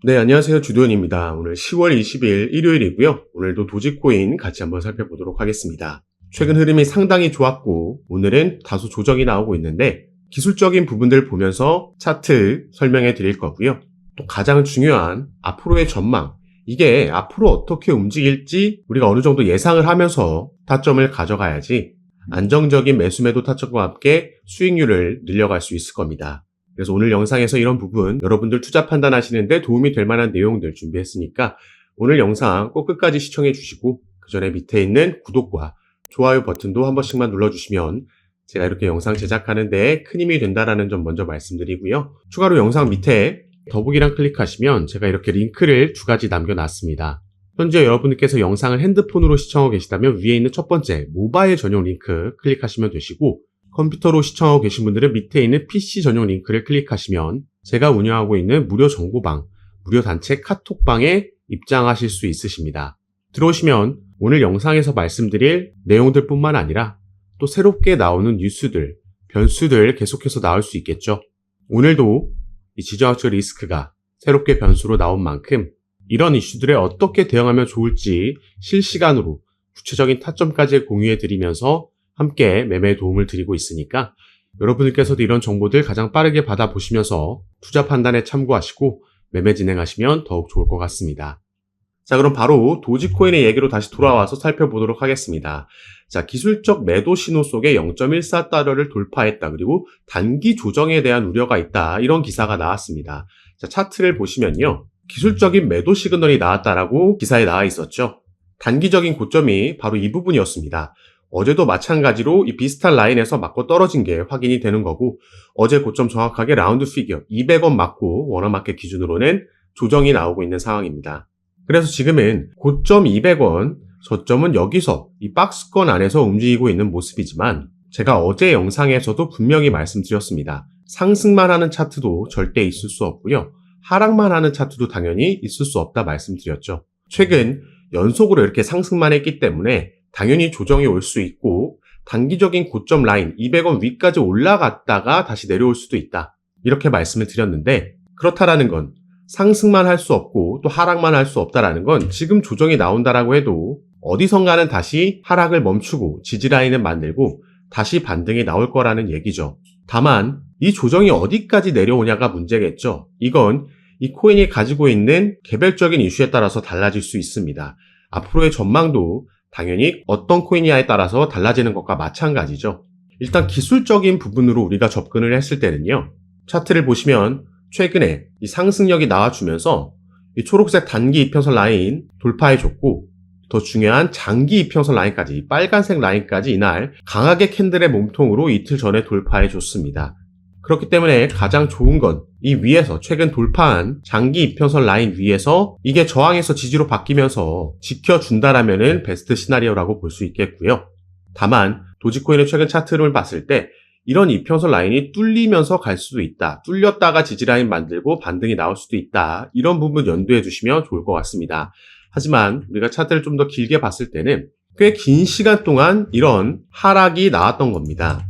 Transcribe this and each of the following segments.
네, 안녕하세요. 주도현입니다. 오늘 10월 20일 일요일이고요. 오늘도 도지코인 같이 한번 살펴보도록 하겠습니다. 최근 흐름이 상당히 좋았고 오늘은 다소 조정이 나오고 있는데 기술적인 부분들 보면서 차트 설명해 드릴 거고요. 또 가장 중요한 앞으로의 전망, 이게 앞으로 어떻게 움직일지 우리가 어느 정도 예상을 하면서 타점을 가져가야지 안정적인 매수매도 타점과 함께 수익률을 늘려갈 수 있을 겁니다. 그래서 오늘 영상에서 이런 부분 여러분들 투자 판단하시는데 도움이 될 만한 내용들 준비했으니까 오늘 영상 꼭 끝까지 시청해 주시고 그 전에 밑에 있는 구독과 좋아요 버튼도 한 번씩만 눌러주시면 제가 이렇게 영상 제작하는데 큰 힘이 된다는 점 먼저 말씀드리고요. 추가로 영상 밑에 더보기란 클릭하시면 제가 이렇게 링크를 2가지 남겨놨습니다. 현재 여러분께서 영상을 핸드폰으로 시청하고 계시다면 위에 있는 첫 번째 모바일 전용 링크 클릭하시면 되시고, 컴퓨터로 시청하고 계신 분들은 밑에 있는 PC 전용 링크를 클릭하시면 제가 운영하고 있는 무료 정보방, 무료 단체 카톡방에 입장하실 수 있으십니다. 들어오시면 오늘 영상에서 말씀드릴 내용들 뿐만 아니라 또 새롭게 나오는 뉴스들, 변수들 계속해서 나올 수 있겠죠. 오늘도 이 지정학적 리스크가 새롭게 변수로 나온 만큼 이런 이슈들에 어떻게 대응하면 좋을지 실시간으로 구체적인 타점까지 공유해 드리면서 함께 매매에 도움을 드리고 있으니까 여러분들께서도 이런 정보들 가장 빠르게 받아보시면서 투자 판단에 참고하시고 매매 진행하시면 더욱 좋을 것 같습니다. 자, 그럼 바로 도지코인의 얘기로 다시 돌아와서 살펴보도록 하겠습니다. 자, 기술적 매도 신호 속에 0.14달러를 돌파했다. 그리고 단기 조정에 대한 우려가 있다. 이런 기사가 나왔습니다. 자, 차트를 보시면요. 기술적인 매도 시그널이 나왔다라고 기사에 나와 있었죠. 단기적인 고점이 바로 이 부분이었습니다. 어제도 마찬가지로 이 비슷한 라인에서 맞고 떨어진 게 확인이 되는 거고, 어제 고점 정확하게 라운드 피겨 200원 맞고 워너마켓 기준으로는 조정이 나오고 있는 상황입니다. 그래서 지금은 고점 200원, 저점은 여기서 이 박스권 안에서 움직이고 있는 모습이지만 제가 어제 영상에서도 분명히 말씀드렸습니다. 상승만 하는 차트도 절대 있을 수 없고요. 하락만 하는 차트도 당연히 있을 수 없다 말씀드렸죠. 최근 연속으로 이렇게 상승만 했기 때문에 당연히 조정이 올 수 있고 단기적인 고점 라인 200원 위까지 올라갔다가 다시 내려올 수도 있다. 이렇게 말씀을 드렸는데, 그렇다라는 건 상승만 할 수 없고 또 하락만 할 수 없다라는 건 지금 조정이 나온다라고 해도 어디선가는 다시 하락을 멈추고 지지라인을 만들고 다시 반등이 나올 거라는 얘기죠. 다만 이 조정이 어디까지 내려오냐가 문제겠죠. 이건 이 코인이 가지고 있는 개별적인 이슈에 따라서 달라질 수 있습니다. 앞으로의 전망도 당연히 어떤 코인이냐에 따라서 달라지는 것과 마찬가지죠. 일단 기술적인 부분으로 우리가 접근을 했을 때는요. 차트를 보시면 최근에 이 상승력이 나와주면서 이 초록색 단기 이평선 라인 돌파해줬고, 더 중요한 장기 이평선 라인까지, 빨간색 라인까지 이날 강하게 캔들의 몸통으로 이틀 전에 돌파해줬습니다. 그렇기 때문에 가장 좋은 건 이 위에서 최근 돌파한 장기 이평선 라인 위에서 이게 저항에서 지지로 바뀌면서 지켜준다라면은 베스트 시나리오라고 볼 수 있겠고요. 다만 도지코인의 최근 차트를 봤을 때 이런 이평선 라인이 뚫리면서 갈 수도 있다. 뚫렸다가 지지라인 만들고 반등이 나올 수도 있다. 이런 부분 염두해 주시면 좋을 것 같습니다. 하지만 우리가 차트를 좀 더 길게 봤을 때는 꽤 긴 시간 동안 이런 하락이 나왔던 겁니다.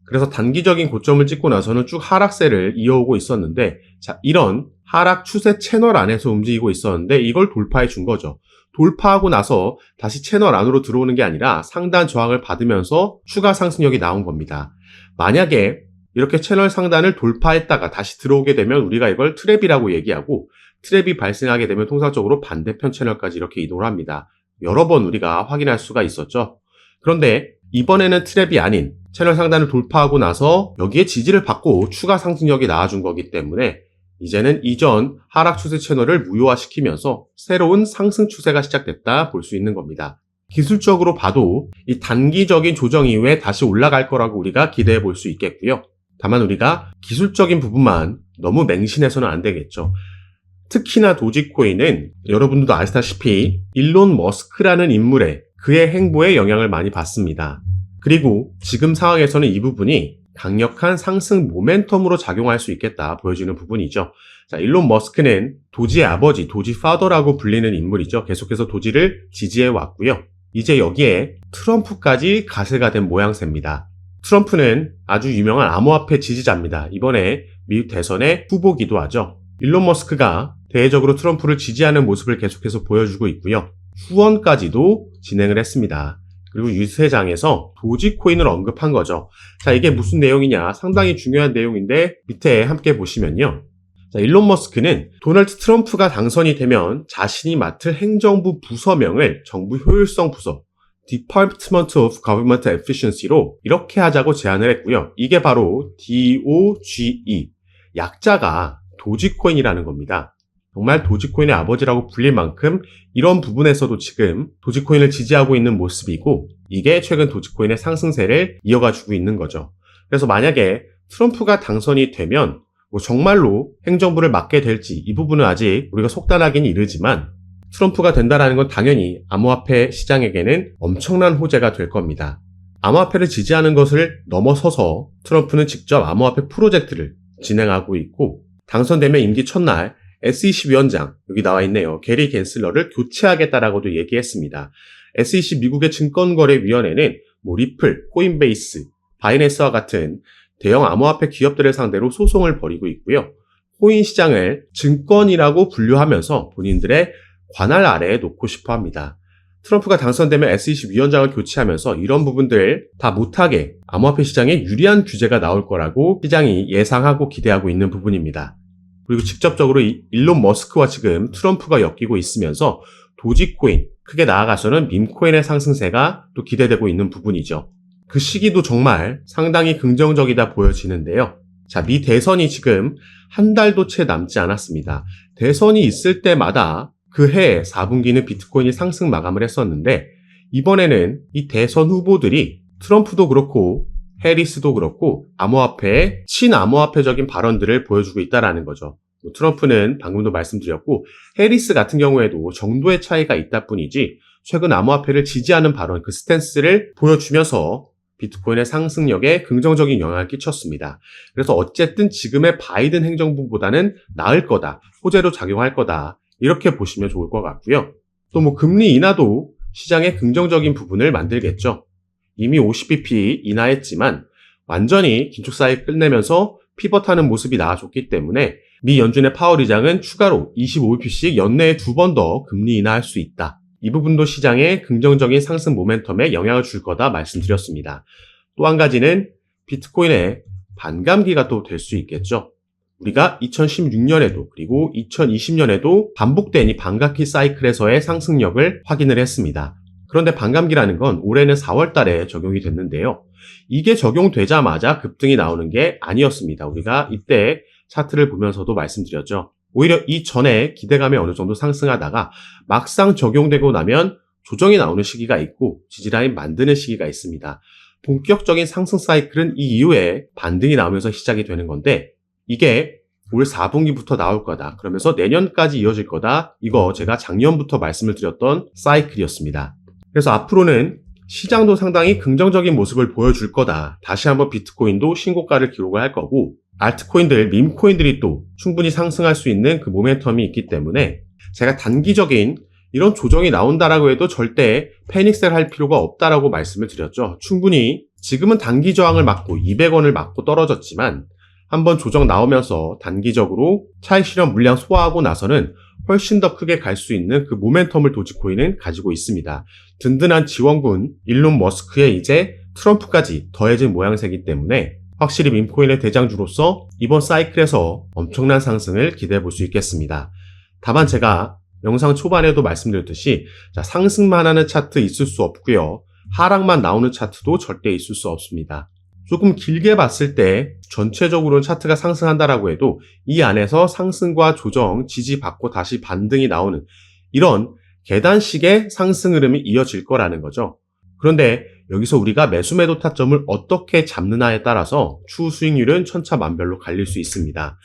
그래서 단기적인 고점을 찍고 나서는 쭉 하락세를 이어오고 있었는데, 자, 이런 하락 추세 채널 안에서 움직이고 있었는데 이걸 돌파해 준 거죠. 돌파하고 나서 다시 채널 안으로 들어오는 게 아니라 상단 저항을 받으면서 추가 상승력이 나온 겁니다. 만약에 이렇게 채널 상단을 돌파했다가 다시 들어오게 되면 우리가 이걸 트랩이라고 얘기하고, 트랩이 발생하게 되면 통상적으로 반대편 채널까지 이렇게 이동을 합니다. 여러 번 우리가 확인할 수가 있었죠. 그런데 이번에는 트랩이 아닌 채널 상단을 돌파하고 나서 여기에 지지를 받고 추가 상승력이 나와준 거기 때문에 이제는 이전 하락 추세 채널을 무효화시키면서 새로운 상승 추세가 시작됐다 볼 수 있는 겁니다. 기술적으로 봐도 이 단기적인 조정 이후에 다시 올라갈 거라고 우리가 기대해 볼 수 있겠고요. 다만 우리가 기술적인 부분만 너무 맹신해서는 안 되겠죠. 특히나 도지코인은 여러분들도 아시다시피 일론 머스크라는 인물의 그의 행보에 영향을 많이 받습니다. 그리고 지금 상황에서는 이 부분이 강력한 상승 모멘텀으로 작용할 수 있겠다 보여지는 부분이죠. 자, 일론 머스크는 도지의 아버지, 도지 파더라고 불리는 인물이죠. 계속해서 도지를 지지해 왔고요. 이제 여기에 트럼프까지 가세가 된 모양새입니다. 트럼프는 아주 유명한 암호화폐 지지자입니다. 이번에 미국 대선의 후보기도 하죠. 일론 머스크가 대외적으로 트럼프를 지지하는 모습을 계속해서 보여주고 있고요. 후원까지도 진행을 했습니다. 그리고 유세장에서 도지코인을 언급한 거죠. 자, 이게 무슨 내용이냐? 상당히 중요한 내용인데 밑에 함께 보시면요. 자, 일론 머스크는 도널드 트럼프가 당선이 되면 자신이 맡을 행정부 부서명을 정부 효율성 부서 Department of Government Efficiency로 이렇게 하자고 제안을 했고요. 이게 바로 DOGE, 약자가 도지코인이라는 겁니다. 정말 도지코인의 아버지라고 불릴 만큼 이런 부분에서도 지금 도지코인을 지지하고 있는 모습이고, 이게 최근 도지코인의 상승세를 이어가주고 있는 거죠. 그래서 만약에 트럼프가 당선이 되면 정말로 행정부를 맡게 될지 이 부분은 아직 우리가 속단하기는 이르지만, 트럼프가 된다라는 건 당연히 암호화폐 시장에게는 엄청난 호재가 될 겁니다. 암호화폐를 지지하는 것을 넘어서서 트럼프는 직접 암호화폐 프로젝트를 진행하고 있고, 당선되면 임기 첫날 SEC 위원장, 여기 나와 있네요. 게리 갠슬러를 교체하겠다라고도 얘기했습니다. SEC 미국의 증권거래위원회는 리플, 코인베이스, 바이낸스와 같은 대형 암호화폐 기업들을 상대로 소송을 벌이고 있고요. 코인 시장을 증권이라고 분류하면서 본인들의 관할 아래에 놓고 싶어 합니다. 트럼프가 당선되면 SEC 위원장을 교체하면서 이런 부분들 다 못하게 암호화폐 시장에 유리한 규제가 나올 거라고 시장이 예상하고 기대하고 있는 부분입니다. 그리고 직접적으로 일론 머스크와 지금 트럼프가 엮이고 있으면서 도지코인, 크게 나아가서는 밈코인의 상승세가 또 기대되고 있는 부분이죠. 그 시기도 정말 상당히 긍정적이다 보여지는데요. 자, 미 대선이 지금 한 달도 채 남지 않았습니다. 대선이 있을 때마다 그 해 4분기는 비트코인이 상승 마감을 했었는데, 이번에는 이 대선 후보들이 트럼프도 그렇고 해리스도 그렇고 암호화폐의 친암호화폐적인 발언들을 보여주고 있다는 거죠. 트럼프는 방금도 말씀드렸고 해리스 같은 경우에도 정도의 차이가 있다 뿐이지 최근 암호화폐를 지지하는 발언, 그 스탠스를 보여주면서 비트코인의 상승력에 긍정적인 영향을 끼쳤습니다. 그래서 어쨌든 지금의 바이든 행정부보다는 나을 거다, 호재로 작용할 거다, 이렇게 보시면 좋을 것 같고요. 또 금리 인하도 시장의 긍정적인 부분을 만들겠죠. 이미 50bp 인하했지만 완전히 긴축사에 끝내면서 피벗하는 모습이 나와줬기 때문에 미 연준의 파월 의장은 추가로 25bp씩 연내에 2번 더 금리 인하할 수 있다. 이 부분도 시장에 긍정적인 상승 모멘텀에 영향을 줄 거다 말씀드렸습니다. 또 한 가지는 비트코인의 반감기가 또 될 수 있겠죠. 우리가 2016년에도 그리고 2020년에도 반복된 이 반감기 사이클에서의 상승력을 확인을 했습니다. 그런데 반감기라는 건 올해는 4월 달에 적용이 됐는데요. 이게 적용되자마자 급등이 나오는 게 아니었습니다. 우리가 이때 차트를 보면서도 말씀드렸죠. 오히려 이전에 기대감이 어느 정도 상승하다가 막상 적용되고 나면 조정이 나오는 시기가 있고 지지라인 만드는 시기가 있습니다. 본격적인 상승 사이클은 이 이후에 반등이 나오면서 시작이 되는 건데, 이게 올 4분기부터 나올 거다, 그러면서 내년까지 이어질 거다, 이거 제가 작년부터 말씀을 드렸던 사이클이었습니다. 그래서 앞으로는 시장도 상당히 긍정적인 모습을 보여줄 거다. 다시 한번 비트코인도 신고가를 기록을 할 거고, 알트코인들, 밈코인들이 또 충분히 상승할 수 있는 그 모멘텀이 있기 때문에 제가 단기적인 이런 조정이 나온다라고 해도 절대 패닉셀 할 필요가 없다라고 말씀을 드렸죠. 충분히 지금은 단기 저항을 맞고 200원을 맞고 떨어졌지만 한번 조정 나오면서 단기적으로 차익 실현 물량 소화하고 나서는 훨씬 더 크게 갈 수 있는 그 모멘텀을 도지코인은 가지고 있습니다. 든든한 지원군 일론 머스크에 이제 트럼프까지 더해진 모양새이기 때문에 확실히 밈코인의 대장주로서 이번 사이클에서 엄청난 상승을 기대해 볼 수 있겠습니다. 다만 제가 영상 초반에도 말씀드렸듯이 상승만 하는 차트 있을 수 없고요. 하락만 나오는 차트도 절대 있을 수 없습니다. 조금 길게 봤을 때 전체적으로는 차트가 상승한다라고 해도 이 안에서 상승과 조정, 지지받고 다시 반등이 나오는 이런 계단식의 상승 흐름이 이어질 거라는 거죠. 그런데 여기서 우리가 매수 매도 타점을 어떻게 잡느냐에 따라서 추후 수익률은 천차만별로 갈릴 수 있습니다.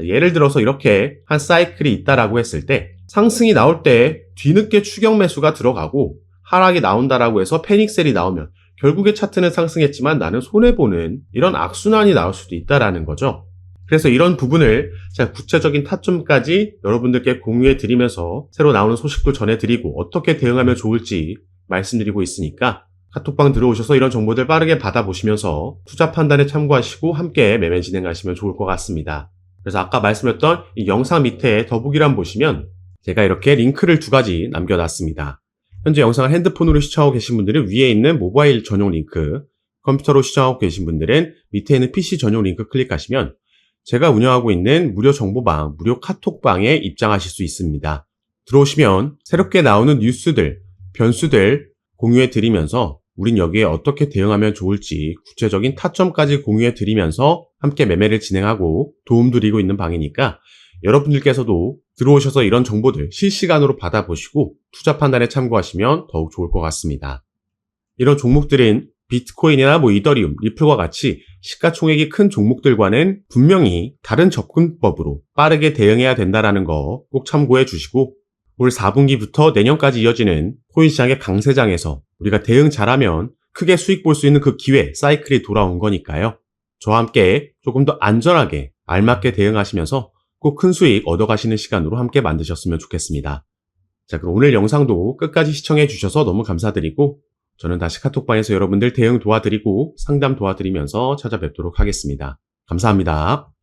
예를 들어서 이렇게 한 사이클이 있다라고 했을 때 상승이 나올 때 뒤늦게 추격 매수가 들어가고 하락이 나온다라고 해서 패닉셀이 나오면 결국에 차트는 상승했지만 나는 손해보는 이런 악순환이 나올 수도 있다라는 거죠. 그래서 이런 부분을 제가 구체적인 타점까지 여러분들께 공유해 드리면서 새로 나오는 소식도 전해드리고 어떻게 대응하면 좋을지 말씀드리고 있으니까 카톡방 들어오셔서 이런 정보들 빠르게 받아보시면서 투자 판단에 참고하시고 함께 매매 진행하시면 좋을 것 같습니다. 그래서 아까 말씀드렸던 이 영상 밑에 더보기란 보시면 제가 이렇게 링크를 2가지 남겨놨습니다. 현재 영상을 핸드폰으로 시청하고 계신 분들은 위에 있는 모바일 전용 링크, 컴퓨터로 시청하고 계신 분들은 밑에 있는 PC 전용 링크 클릭하시면 제가 운영하고 있는 무료 정보방, 무료 카톡방에 입장하실 수 있습니다. 들어오시면 새롭게 나오는 뉴스들, 변수들 공유해 드리면서 우린 여기에 어떻게 대응하면 좋을지 구체적인 타점까지 공유해 드리면서 함께 매매를 진행하고 도움 드리고 있는 방이니까 여러분들께서도 들어오셔서 이런 정보들 실시간으로 받아보시고 투자 판단에 참고하시면 더욱 좋을 것 같습니다. 이런 종목들은 비트코인이나 이더리움, 리플과 같이 시가총액이 큰 종목들과는 분명히 다른 접근법으로 빠르게 대응해야 된다는 거 꼭 참고해 주시고 올 4분기부터 내년까지 이어지는 코인 시장의 강세장에서 우리가 대응 잘하면 크게 수익 볼 수 있는 그 기회, 사이클이 돌아온 거니까요. 저와 함께 조금 더 안전하게 알맞게 대응하시면서 꼭 큰 수익 얻어가시는 시간으로 함께 만드셨으면 좋겠습니다. 자, 그럼 오늘 영상도 끝까지 시청해 주셔서 너무 감사드리고 저는 다시 카톡방에서 여러분들 대응 도와드리고 상담 도와드리면서 찾아뵙도록 하겠습니다. 감사합니다.